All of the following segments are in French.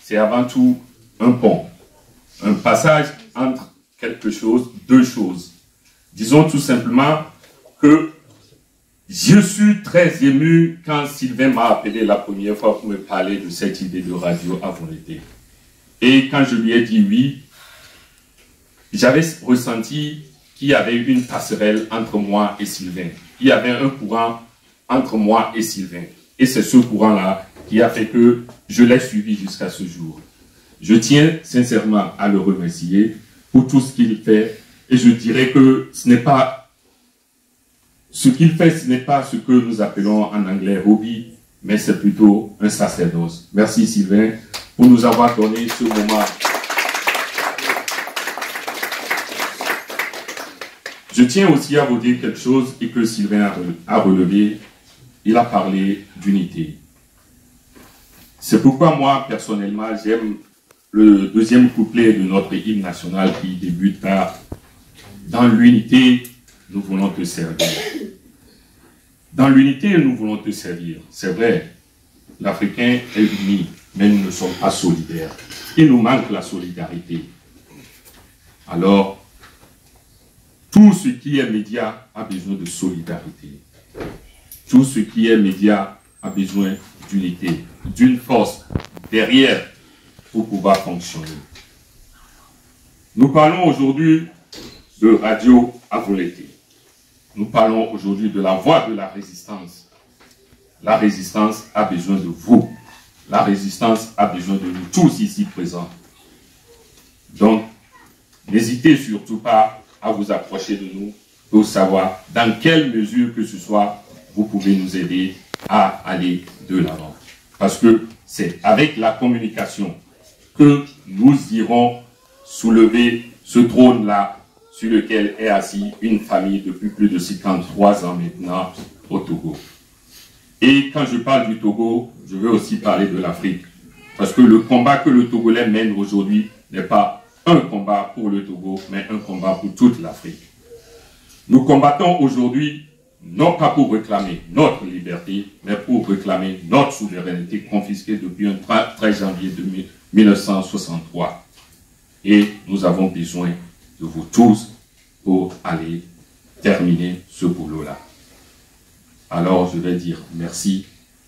C'est avant tout un pont, un passage entre quelque chose, deux choses. Disons tout simplement que je suis très ému quand Sylvain m'a appelé la première fois pour me parler de cette idée de radio à volonté. Et quand je lui ai dit oui, j'avais ressenti qu'il y avait une passerelle entre moi et Sylvain. Il y avait un courant entre moi et Sylvain. Et c'est ce courant-là qui a fait que je l'ai suivi jusqu'à ce jour. Je tiens sincèrement à le remercier pour tout ce qu'il fait. Et je dirais que ce n'est pas ce qu'il fait, ce n'est pas ce que nous appelons en anglais hobby, mais c'est plutôt un sacerdoce. Merci Sylvain pour nous avoir donné ce moment. Je tiens aussi à vous dire quelque chose et que Sylvain a relevé. Il a parlé d'unité. C'est pourquoi moi, personnellement, j'aime le deuxième couplet de notre hymne national qui débute par « Dans l'unité, nous voulons te servir ». Dans l'unité, nous voulons te servir. C'est vrai, l'Africain est uni, mais nous ne sommes pas solidaires. Il nous manque la solidarité. Alors, tout ce qui est média a besoin de solidarité. Tout ce qui est média a besoin d'unité, d'une force derrière pour pouvoir fonctionner. Nous parlons aujourd'hui de radio à volonté. Nous parlons aujourd'hui de la voix de la résistance. La résistance a besoin de vous. La résistance a besoin de nous tous ici présents. Donc, n'hésitez surtout pas à vous approcher de nous pour savoir dans quelle mesure que ce soit vous pouvez nous aider à aller de l'avant. Parce que c'est avec la communication que nous irons soulever ce trône-là sur lequel est assise une famille depuis plus de 53 ans maintenant au Togo. Et quand je parle du Togo, je veux aussi parler de l'Afrique. Parce que le combat que le Togolais mène aujourd'hui n'est pas un combat pour le Togo, mais un combat pour toute l'Afrique. Nous combattons aujourd'hui non pas pour réclamer notre liberté, mais pour réclamer notre souveraineté confisquée depuis le 13 janvier 1963. Et nous avons besoin de vous tous pour aller terminer ce boulot-là. Alors je vais dire merci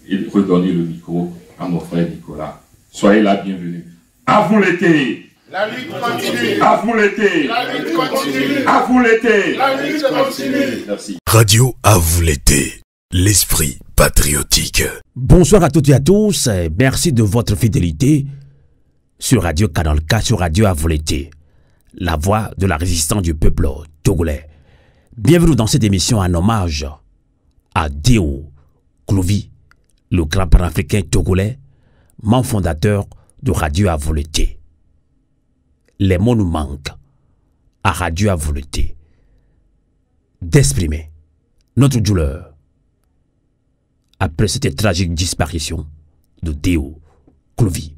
et redonner le micro à mon frère Nicolas. Soyez là bienvenus. À vous l'été! La lutte continue. À vous l'été. La lutte continue. À vous l'été. La lutte continue. Merci. Radio à vous l'été. L'esprit patriotique. Bonsoir à toutes et à tous. Merci de votre fidélité sur Radio Canal K, sur Radio à vous l'été. La voix de la résistance du peuple togolais. Bienvenue dans cette émission en hommage à Deo Clovis, le grand panafricain togolais, membre fondateur de Radio à vous l'été. Les mots nous manquent à Radio à volonté d'exprimer notre douleur après cette tragique disparition de Deo Clovis.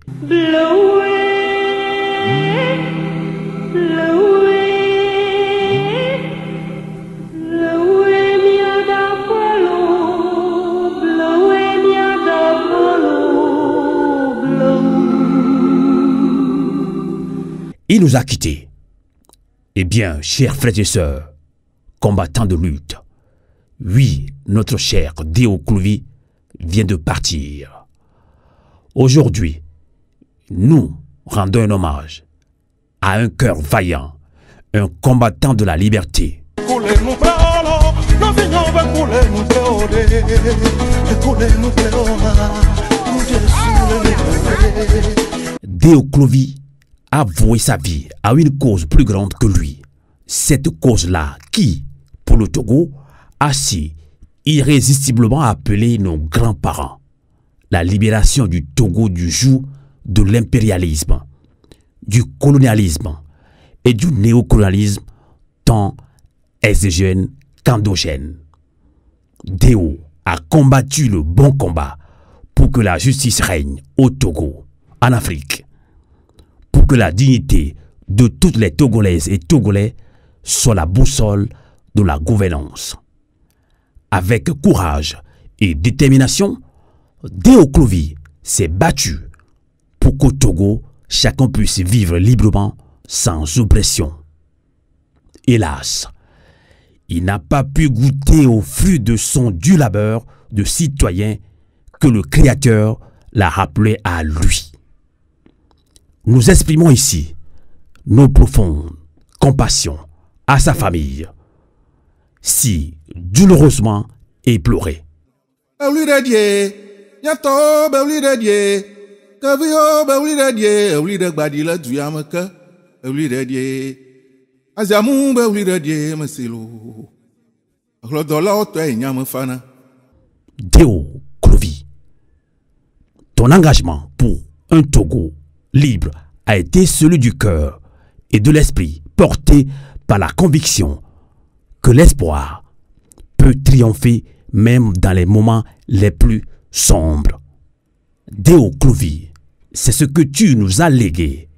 Il nous a quittés. Eh bien, chers frères et sœurs, combattants de lutte, oui, notre cher Deo Clovis vient de partir. Aujourd'hui, nous rendons un hommage à un cœur vaillant, un combattant de la liberté. Deo Clovis a voué sa vie à une cause plus grande que lui. Cette cause-là qui, pour le Togo, a si irrésistiblement appelé nos grands-parents. La libération du Togo du joug de l'impérialisme, du colonialisme et du néocolonialisme tant exogène qu'endogène. Deo a combattu le bon combat pour que la justice règne au Togo, en Afrique, pour que la dignité de toutes les Togolaises et Togolais soit la boussole de la gouvernance. Avec courage et détermination, Deo Clovis s'est battu pour qu'au Togo, chacun puisse vivre librement sans oppression. Hélas, il n'a pas pu goûter au fruit de son dur labeur de citoyen que le Créateur l'a rappelé à lui. Nous exprimons ici nos profondes compassions à sa famille, si douloureusement éplorée. Deo Clovis, ton engagement pour un Togo libre a été celui du cœur et de l'esprit, porté par la conviction que l'espoir peut triompher même dans les moments les plus sombres. Deo Clovis, c'est ce que tu nous as légué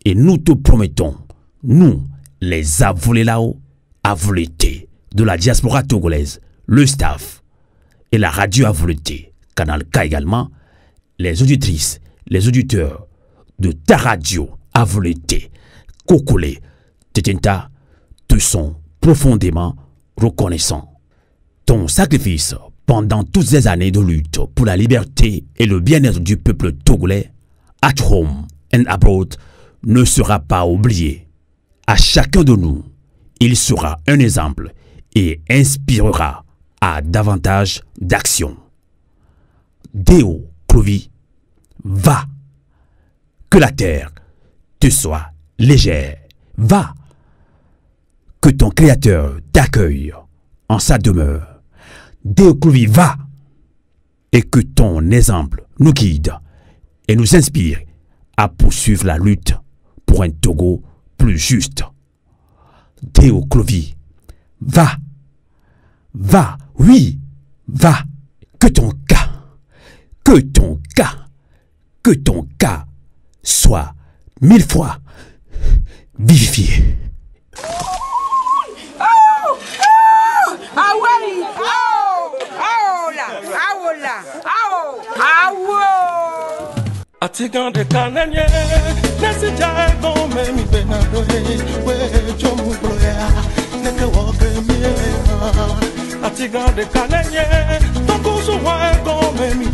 et nous te promettons, nous, les Avolelao, Avoleté de la diaspora togolaise, le staff et la radio Avoleté, Canal K également, les auditrices, les auditeurs de ta radio Avoleté, Kokole, Tetenta, te sont profondément reconnaissants. Ton sacrifice pendant toutes ces années de lutte pour la liberté et le bien-être du peuple togolais, at home and abroad, ne sera pas oublié. À chacun de nous, il sera un exemple et inspirera à davantage d'actions. Deo Clovis, va, que la terre te soit légère, va, que ton Créateur t'accueille en sa demeure. Deo Clovis, va, et que ton exemple nous guide et nous inspire à poursuivre la lutte pour un Togo plus juste. Deo Clovis, va, va, oui, va, que ton cas soit 1000 fois vivifié. Atigande kanenye nesi jae gome mi benado we jomu bloya neke woke mi atigande kanenye tokusu wa gome mi